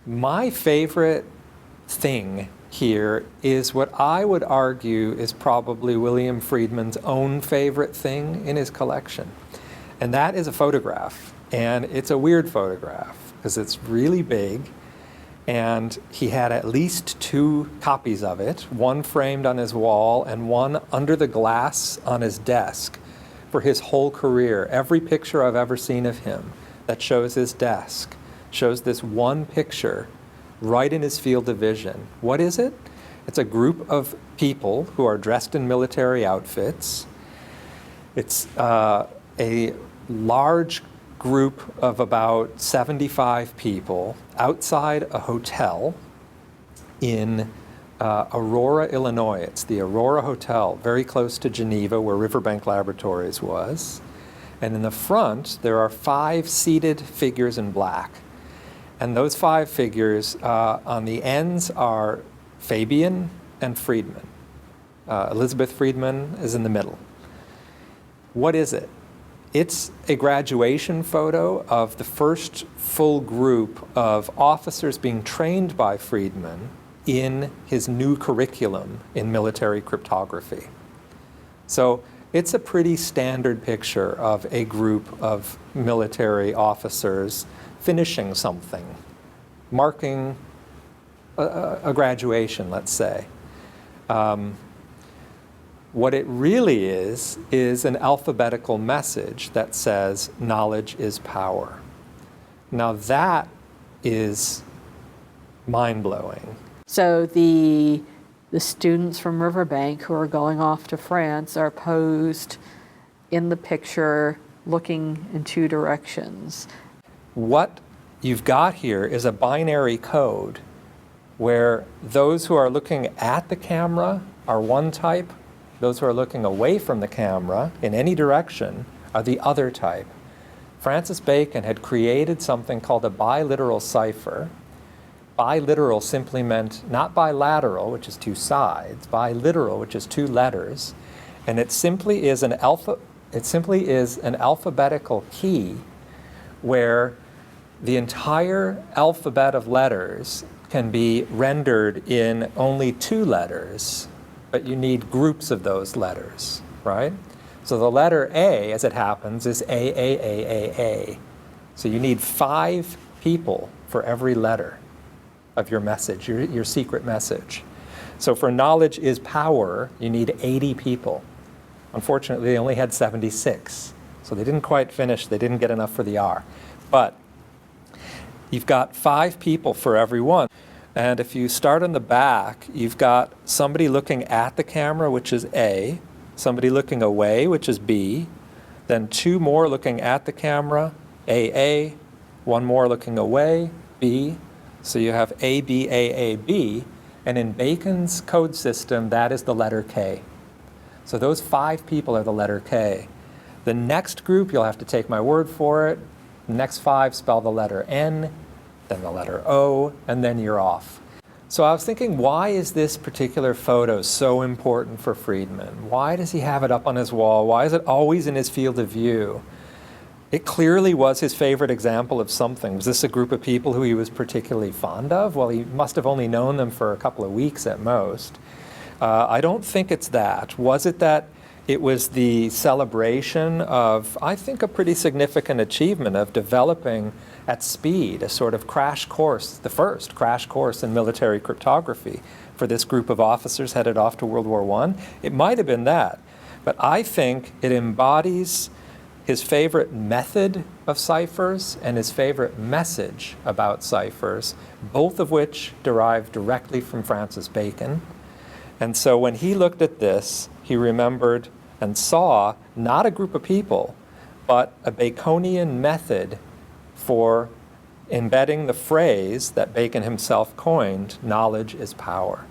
My favorite thing here is what I would argue is probably William Friedman's own favorite thing in his collection. And that is a photograph. And it's a weird photograph because it's really big. And he had at least 2 copies of it, one framed on his wall and one under the glass on his desk for his whole career. Every picture I've ever seen of him that shows his desk shows this one picture right in his field of vision. What is it? It's a group of people who are dressed in military outfits. It's a large group of about 75 people outside a hotel in Aurora, Illinois. It's the Aurora Hotel, very close to Geneva, where Riverbank Laboratories was. And in the front, there are 5 seated figures in black. And those 5 figures on the ends are Fabian and Friedman. Elizabeth Friedman is in the middle. What is it? It's a graduation photo of the first full group of officers being trained by Friedman in his new curriculum in military cryptography. So it's a pretty standard picture of a group of military officers finishing something, marking a graduation, let's say. What it really is an alphabetical message that says knowledge is power. Now that is mind-blowing. So the students from Riverbank who are going off to France are posed in the picture looking in 2 directions. What you've got here is a binary code where those who are looking at the camera are one type, those who are looking away from the camera in any direction are the other type. Francis Bacon had created something called a biliteral cipher. Biliteral simply meant not bilateral, which is 2 sides, biliteral, which is 2 letters, and it simply is an alphabetical key where the entire alphabet of letters can be rendered in only 2 letters, but you need groups of those letters, right? So the letter A, as it happens, is A. So you need 5 people for every letter of your message, your secret message. So for knowledge is power, you need 80 people. Unfortunately, they only had 76. So they didn't quite finish, they didn't get enough for the R. But you've got 5 people for every one. And if you start on the back, you've got somebody looking at the camera, which is A, somebody looking away, which is B, then 2 more looking at the camera, AA, 1 more looking away, B. So you have AB, and in Bacon's code system, that is the letter K. So those 5 people are the letter K. The next group, you'll have to take my word for it, the next 5 spell the letter N, then the letter O, and then you're off. So I was thinking, why is this particular photo so important for Friedman? Why does he have it up on his wall? Why is it always in his field of view? It clearly was his favorite example of something. Was this a group of people who he was particularly fond of? Well, he must have only known them for a couple of weeks at most. I don't think it's that. Was it that it was the celebration of, I think, a pretty significant achievement of developing at speed a sort of crash course, the first crash course in military cryptography for this group of officers headed off to World War I? It might have been that. But I think it embodies his favorite method of ciphers and his favorite message about ciphers, both of which derive directly from Francis Bacon. And so when he looked at this, he remembered and saw not a group of people, but a Baconian method for embedding the phrase that Bacon himself coined, knowledge is power.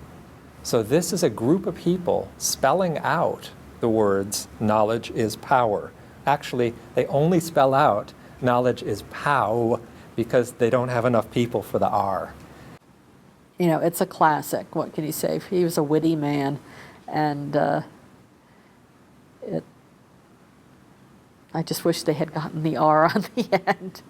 So this is a group of people spelling out the words, knowledge is power. Actually, they only spell out knowledge is pow because they don't have enough people for the R. You know, it's a classic. What can you say? He was a witty man, and I just wish they had gotten the R on the end.